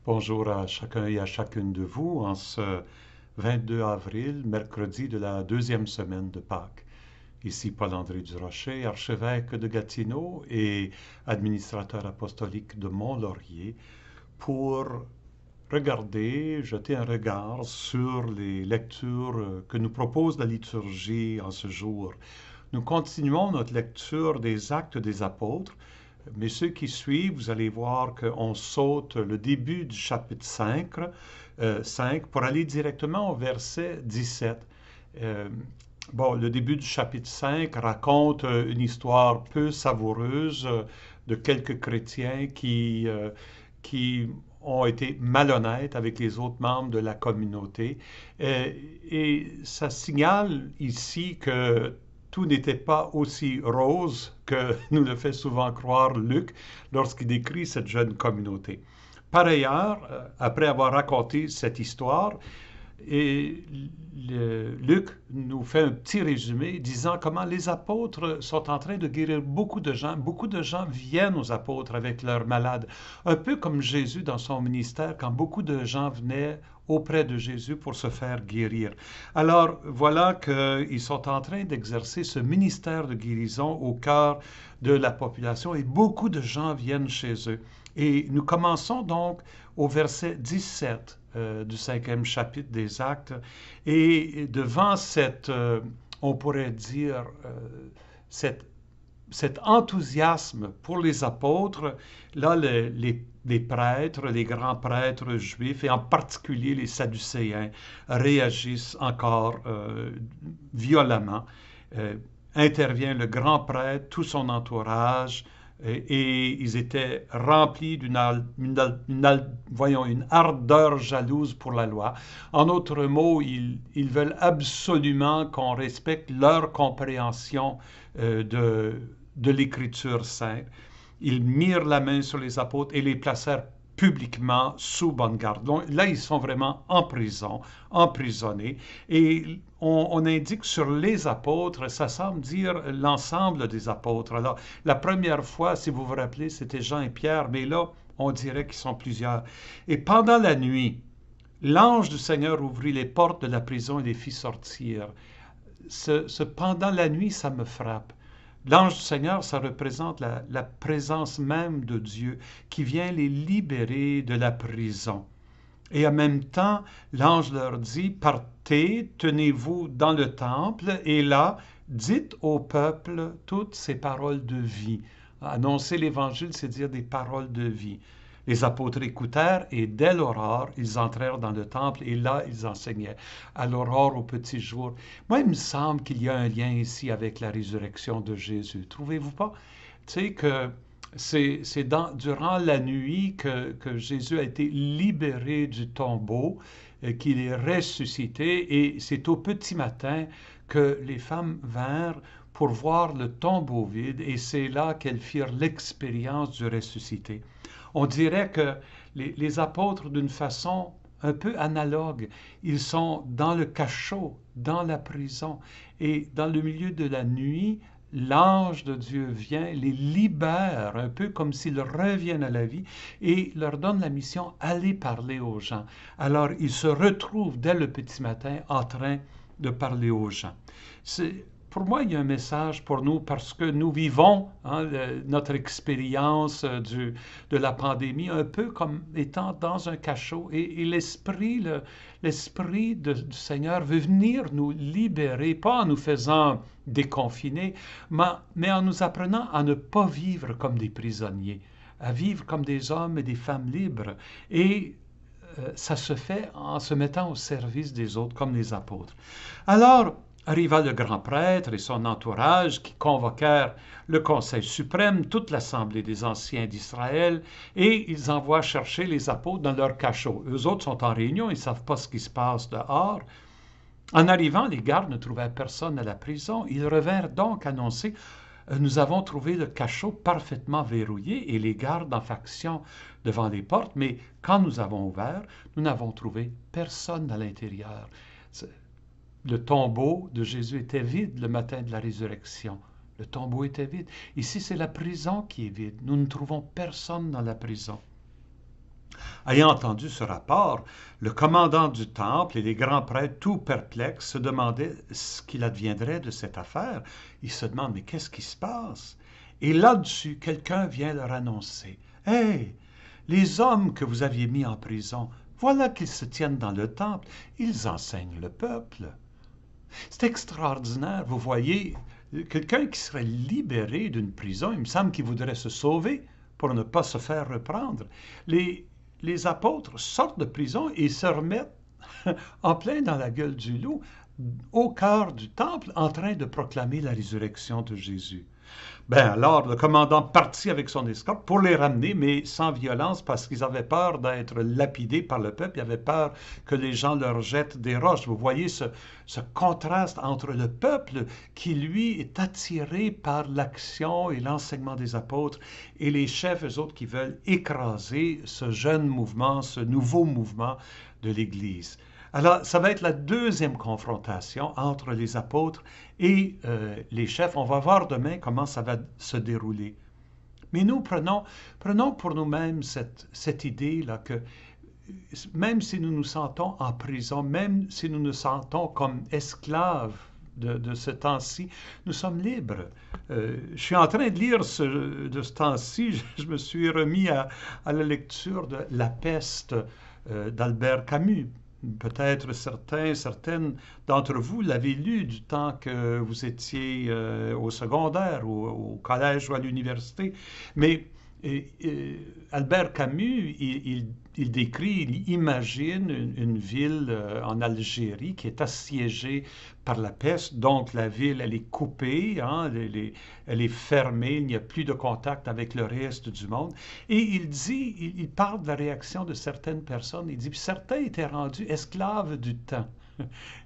Bonjour à chacun et à chacune de vous en ce 22 avril, mercredi de la deuxième semaine de Pâques. Ici Paul-André Durocher, archevêque de Gatineau et administrateur apostolique de Mont-Laurier, pour jeter un regard sur les lectures que nous propose la liturgie en ce jour. Nous continuons notre lecture des Actes des Apôtres, mais ceux qui suivent, vous allez voir qu'on saute le début du chapitre 5 pour aller directement au verset 17. Euh, le début du chapitre 5 raconte une histoire peu savoureuse de quelques chrétiens qui ont été malhonnêtes avec les autres membres de la communauté. Et ça signale ici que tout n'était pas aussi rose que nous le fait souvent croire Luc lorsqu'il décrit cette jeune communauté. Par ailleurs, après avoir raconté cette histoire, et Luc nous fait un petit résumé disant comment les apôtres sont en train de guérir beaucoup de gens. Beaucoup de gens viennent aux apôtres avec leurs malades. Un peu comme Jésus dans son ministère, quand beaucoup de gens venaient auprès de Jésus pour se faire guérir. Alors voilà qu'ils sont en train d'exercer ce ministère de guérison au cœur de la population et beaucoup de gens viennent chez eux. Et nous commençons donc au verset 17 du cinquième chapitre des Actes. Et devant on pourrait dire, cette, cet enthousiasme pour les apôtres, là, les prêtres, les grands prêtres juifs, et en particulier les Sadducéens, réagissent encore violemment. Euh, Intervient le grand prêtre, tout son entourage, et ils étaient remplis une ardeur jalouse pour la loi. En d'autres mots, ils veulent absolument qu'on respecte leur compréhension de l'Écriture sainte. Ils mirent la main sur les apôtres et les placèrent publiquement sous bonne garde. Donc, là, ils sont vraiment en prison, emprisonnés. Et on indique sur les apôtres, ça semble dire l'ensemble des apôtres. Alors, la première fois, si vous vous rappelez, c'était Jean et Pierre, mais là, on dirait qu'ils sont plusieurs. Et pendant la nuit, l'ange du Seigneur ouvrit les portes de la prison et les fit sortir. Pendant la nuit, ça me frappe. L'ange du Seigneur, ça représente la présence même de Dieu qui vient les libérer de la prison. Et en même temps, l'ange leur dit, partez, tenez-vous dans le temple, et là, dites au peuple toutes ces paroles de vie. Annoncer l'Évangile, c'est dire des paroles de vie. Les apôtres écoutèrent, et dès l'aurore, ils entrèrent dans le temple, et là, ils enseignaient. À l'aurore, au petit jour. Moi, il me semble qu'il y a un lien ici avec la résurrection de Jésus. Trouvez-vous pas? Tu sais que durant la nuit que Jésus a été libéré du tombeau, qu'il est ressuscité, et c'est au petit matin que les femmes vinrent pour voir le tombeau vide, et c'est là qu'elles firent l'expérience du ressuscité. On dirait que les apôtres, d'une façon un peu analogue, ils sont dans le cachot, dans la prison, et dans le milieu de la nuit, l'ange de Dieu vient, les libère, un peu comme s'ils reviennent à la vie, et leur donne la mission, allez parler aux gens. Alors, ils se retrouvent dès le petit matin en train de parler aux gens. Pour moi, il y a un message pour nous parce que nous vivons notre expérience de la pandémie un peu comme étant dans un cachot et l'Esprit du Seigneur veut venir nous libérer, pas en nous faisant déconfiner, mais en nous apprenant à ne pas vivre comme des prisonniers, à vivre comme des hommes et des femmes libres. Et ça se fait en se mettant au service des autres comme les apôtres. Alors, arriva le grand prêtre et son entourage qui convoquèrent le Conseil suprême, toute l'assemblée des anciens d'Israël, et ils envoient chercher les apôtres dans leur cachot. Eux autres sont en réunion, ils ne savent pas ce qui se passe dehors. En arrivant, les gardes ne trouvèrent personne à la prison. Ils revinrent donc annoncer nous avons trouvé le cachot parfaitement verrouillé et les gardes en faction devant les portes, mais quand nous avons ouvert, nous n'avons trouvé personne à l'intérieur. Le tombeau de Jésus était vide le matin de la résurrection. Le tombeau était vide. Ici, c'est la prison qui est vide. Nous ne trouvons personne dans la prison. Ayant entendu ce rapport, le commandant du temple et les grands prêtres, tout perplexes, se demandaient ce qu'il adviendrait de cette affaire. Ils se demandent, mais qu'est-ce qui se passe? Et là-dessus, quelqu'un vient leur annoncer, Hey, les hommes que vous aviez mis en prison, voilà qu'ils se tiennent dans le temple, ils enseignent le peuple. C'est extraordinaire, vous voyez, quelqu'un qui serait libéré d'une prison, il me semble qu'il voudrait se sauver pour ne pas se faire reprendre. Les apôtres sortent de prison et se remettent en plein dans la gueule du loup, au cœur du temple, en train de proclamer la résurrection de Jésus. Ben alors, le commandant partit avec son escorte pour les ramener, mais sans violence, parce qu'ils avaient peur d'être lapidés par le peuple, ils avaient peur que les gens leur jettent des roches. Vous voyez ce contraste entre le peuple qui, lui, est attiré par l'action et l'enseignement des apôtres, et les chefs, eux autres, qui veulent écraser ce jeune mouvement, ce nouveau mouvement de l'Église. Alors, ça va être la deuxième confrontation entre les apôtres et les chefs. On va voir demain comment ça va se dérouler. Mais nous, prenons pour nous-mêmes cette idée-là que même si nous nous sentons en prison, même si nous nous sentons comme esclaves de ce temps-ci, nous sommes libres. Je suis en train de lire de ce temps-ci, je me suis remis à la lecture de La peste d'Albert Camus. Peut-être certaines d'entre vous l'avez lu du temps que vous étiez au secondaire, au collège ou à l'université. Mais Albert Camus, il décrit, il imagine une ville en Algérie qui est assiégée par la peste. Donc la ville, elle est coupée, hein, elle est fermée, il n'y a plus de contact avec le reste du monde. Et il parle de la réaction de certaines personnes. Il dit, certains étaient rendus esclaves du temps.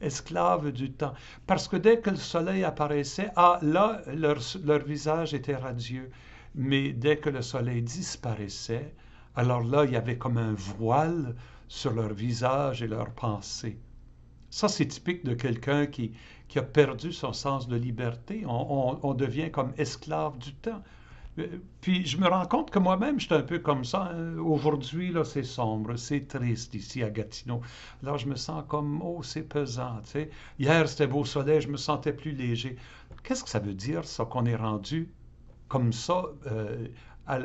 Esclaves du temps. Parce que dès que le soleil apparaissait, là, leur visage était radieux. Mais dès que le soleil disparaissait, alors là, il y avait comme un voile sur leur visage et leurs pensées. Ça, c'est typique de quelqu'un qui a perdu son sens de liberté. On devient comme esclave du temps. Puis je me rends compte que moi-même, je suis un peu comme ça. Aujourd'hui, là, c'est sombre, c'est triste ici à Gatineau. Alors je me sens comme, oh, c'est pesant, tu sais. Hier, c'était beau soleil, je me sentais plus léger. Qu'est-ce que ça veut dire, ça, qu'on est rendu comme ça à,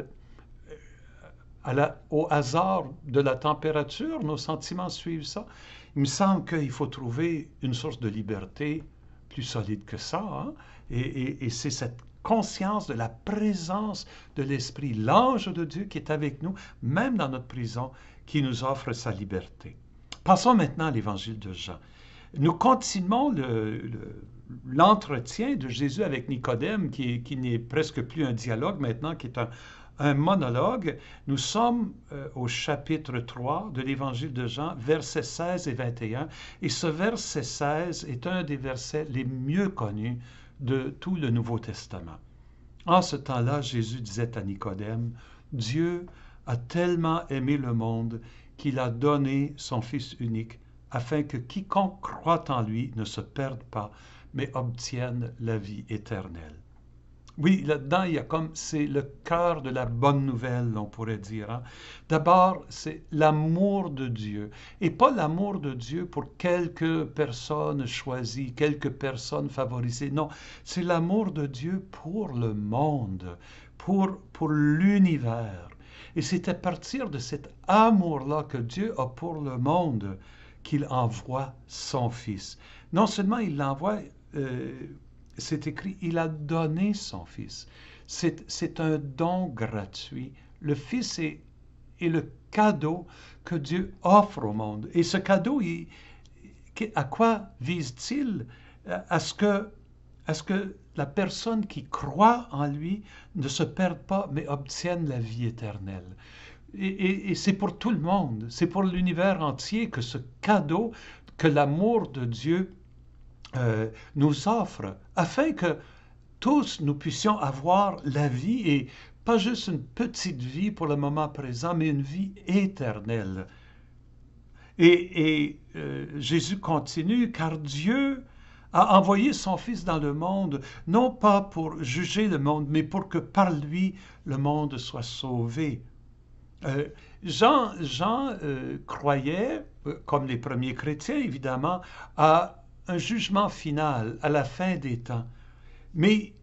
au hasard de la température? Nos sentiments suivent ça. Il me semble qu'il faut trouver une source de liberté plus solide que ça, hein? Et c'est cette conscience de la présence de l'Esprit, l'ange de Dieu qui est avec nous, même dans notre prison, qui nous offre sa liberté. Passons maintenant à l'Évangile de Jean. Nous continuons l'entretien de Jésus avec Nicodème, qui n'est presque plus un dialogue maintenant, qui est un monologue. Nous sommes au chapitre 3 de l'Évangile de Jean, versets 16 et 21. Et ce verset 16 est un des versets les mieux connus de tout le Nouveau Testament. En ce temps-là, Jésus disait à Nicodème, « Dieu a tellement aimé le monde qu'il a donné son Fils unique, afin que quiconque croit en lui ne se perde pas, mais obtienne la vie éternelle. » Oui, là-dedans, il y a comme, c'est le cœur de la bonne nouvelle, on pourrait dire. Hein? D'abord, c'est l'amour de Dieu. Et pas l'amour de Dieu pour quelques personnes choisies, quelques personnes favorisées. Non, c'est l'amour de Dieu pour le monde, pour l'univers. Et c'est à partir de cet amour-là que Dieu a pour le monde qu'il envoie son Fils. Non seulement il l'envoie... c'est écrit, il a donné son Fils. C'est un don gratuit. Le Fils est le cadeau que Dieu offre au monde. Et ce cadeau, à quoi vise-t-il? À ce que la personne qui croit en lui ne se perde pas, mais obtienne la vie éternelle. Et c'est pour tout le monde, c'est pour l'univers entier que ce cadeau, que l'amour de Dieu nous offre, afin que tous nous puissions avoir la vie, et pas juste une petite vie pour le moment présent, mais une vie éternelle. Et Jésus continue, car Dieu a envoyé son Fils dans le monde, non pas pour juger le monde, mais pour que par lui le monde soit sauvé. Jean croyait, comme les premiers chrétiens évidemment, à un jugement final, à la fin des temps. Mais,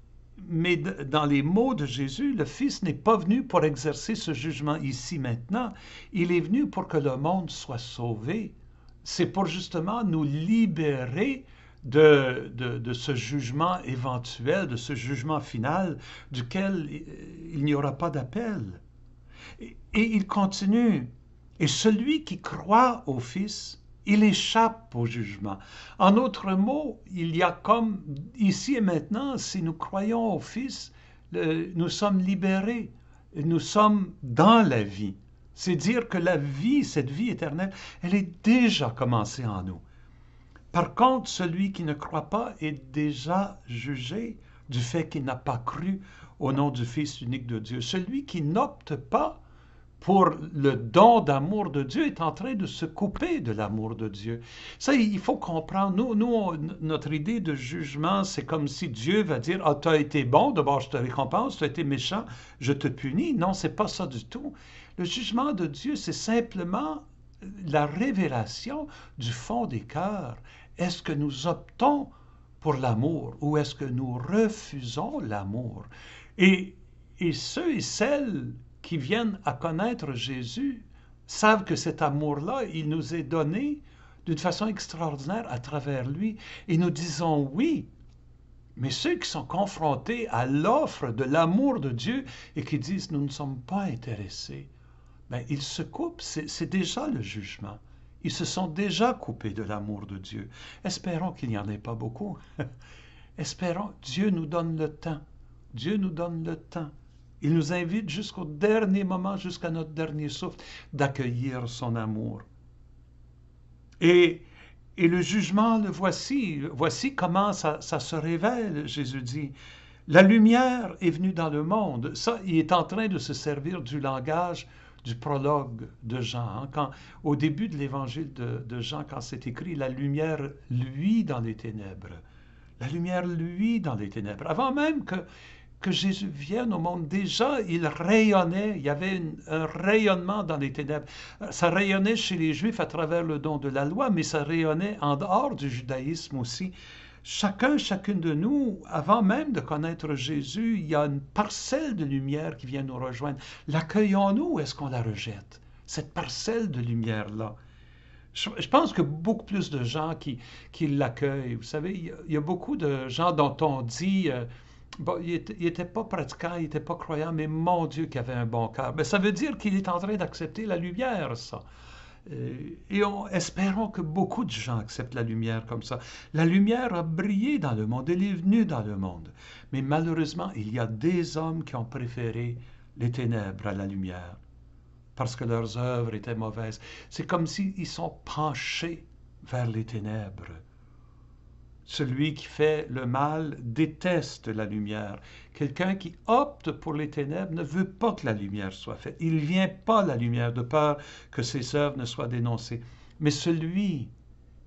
mais dans les mots de Jésus, le Fils n'est pas venu pour exercer ce jugement ici maintenant. Il est venu pour que le monde soit sauvé. C'est pour justement nous libérer de ce jugement éventuel, de ce jugement final, duquel il n'y aura pas d'appel. Et il continue. Et celui qui croit au Fils, il échappe au jugement. En d'autres mots, il y a comme ici et maintenant, si nous croyons au Fils, nous sommes libérés, nous sommes dans la vie. C'est dire que la vie, cette vie éternelle, elle est déjà commencée en nous. Par contre, celui qui ne croit pas est déjà jugé du fait qu'il n'a pas cru au nom du Fils unique de Dieu. Celui qui n'opte pas pour le don d'amour de Dieu est en train de se couper de l'amour de Dieu. Ça, il faut comprendre. Notre idée de jugement, c'est comme si Dieu va dire, ah, tu as été bon, d'abord je te récompense, tu as été méchant, je te punis. Non, c'est pas ça du tout. Le jugement de Dieu, c'est simplement la révélation du fond des cœurs. Est-ce que nous optons pour l'amour ou est-ce que nous refusons l'amour? Et, et ceux et celles qui viennent à connaître Jésus savent que cet amour-là, il nous est donné d'une façon extraordinaire à travers lui. Et nous disons oui. Mais ceux qui sont confrontés à l'offre de l'amour de Dieu et qui disent nous ne sommes pas intéressés, bien, ils se coupent, c'est déjà le jugement. Ils se sont déjà coupés de l'amour de Dieu. Espérons qu'il n'y en ait pas beaucoup. Espérons, Dieu nous donne le temps. Dieu nous donne le temps. Il nous invite jusqu'au dernier moment, jusqu'à notre dernier souffle, d'accueillir son amour. Et le jugement, le voici. Voici comment ça se révèle, Jésus dit. La lumière est venue dans le monde. Ça, il est en train de se servir du langage du prologue de Jean. Au début de l'évangile de Jean, quand c'est écrit, la lumière luit dans les ténèbres. La lumière luit dans les ténèbres. Avant même que Jésus vienne au monde, déjà, il rayonnait, il y avait un rayonnement dans les ténèbres. Ça rayonnait chez les Juifs à travers le don de la loi, mais ça rayonnait en dehors du judaïsme aussi. Chacune de nous, avant même de connaître Jésus, il y a une parcelle de lumière qui vient nous rejoindre. L'accueillons-nous ou est-ce qu'on la rejette? Cette parcelle de lumière-là. Je pense que beaucoup plus de gens qui l'accueillent. Vous savez, il y a beaucoup de gens dont on dit... bon, il n'était pas pratiquant, il n'était pas croyant, mais mon Dieu qu'il avait un bon cœur. Mais ça veut dire qu'il est en train d'accepter la lumière, ça. Et espérons que beaucoup de gens acceptent la lumière comme ça. La lumière a brillé dans le monde, elle est venue dans le monde. Mais malheureusement, il y a des hommes qui ont préféré les ténèbres à la lumière parce que leurs œuvres étaient mauvaises. C'est comme s'ils sont penchés vers les ténèbres. Celui qui fait le mal déteste la lumière. Quelqu'un qui opte pour les ténèbres ne veut pas que la lumière soit faite. Il ne vient pas à la lumière de peur que ses œuvres ne soient dénoncées. Mais celui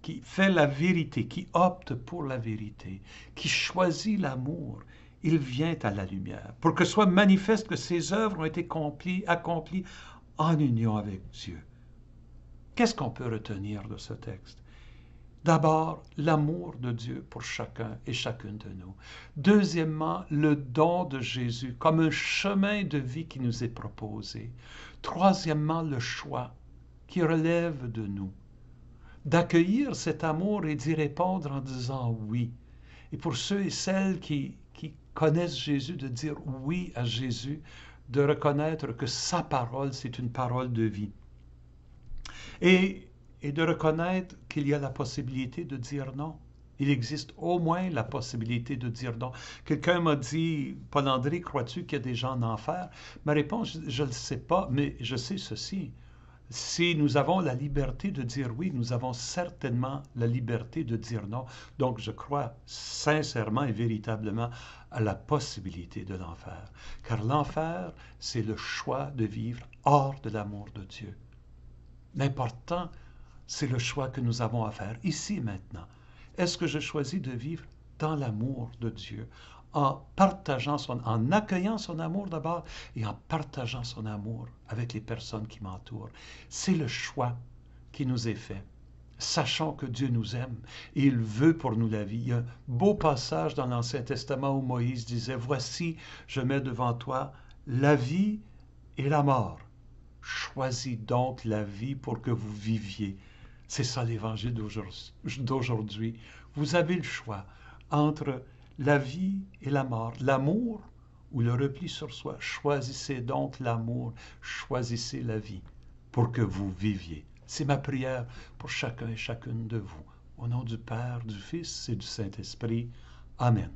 qui fait la vérité, qui opte pour la vérité, qui choisit l'amour, il vient à la lumière pour que soit manifeste que ses œuvres ont été accomplies en union avec Dieu. Qu'est-ce qu'on peut retenir de ce texte? D'abord, l'amour de Dieu pour chacun et chacune de nous. Deuxièmement, le don de Jésus comme un chemin de vie qui nous est proposé. Troisièmement, le choix qui relève de nous. D'accueillir cet amour et d'y répondre en disant oui. Et pour ceux et celles qui connaissent Jésus, de dire oui à Jésus, de reconnaître que sa parole, c'est une parole de vie. Et de reconnaître qu'il y a la possibilité de dire non. Il existe au moins la possibilité de dire non. Quelqu'un m'a dit, Paul-André, crois-tu qu'il y a des gens en enfer? Ma réponse, je ne le sais pas, mais je sais ceci. Si nous avons la liberté de dire oui, nous avons certainement la liberté de dire non. Donc, je crois sincèrement et véritablement à la possibilité de l'enfer. Car l'enfer, c'est le choix de vivre hors de l'amour de Dieu. L'important, c'est le choix que nous avons à faire ici et maintenant. Est-ce que je choisis de vivre dans l'amour de Dieu, en accueillant son amour d'abord et en partageant son amour avec les personnes qui m'entourent. C'est le choix qui nous est fait. Sachons que Dieu nous aime et il veut pour nous la vie. Il y a un beau passage dans l'Ancien Testament où Moïse disait, « Voici, je mets devant toi la vie et la mort. Choisis donc la vie pour que vous viviez. » C'est ça l'évangile d'aujourd'hui. Vous avez le choix entre la vie et la mort, l'amour ou le repli sur soi. Choisissez donc l'amour, choisissez la vie pour que vous viviez. C'est ma prière pour chacun et chacune de vous. Au nom du Père, du Fils et du Saint-Esprit. Amen.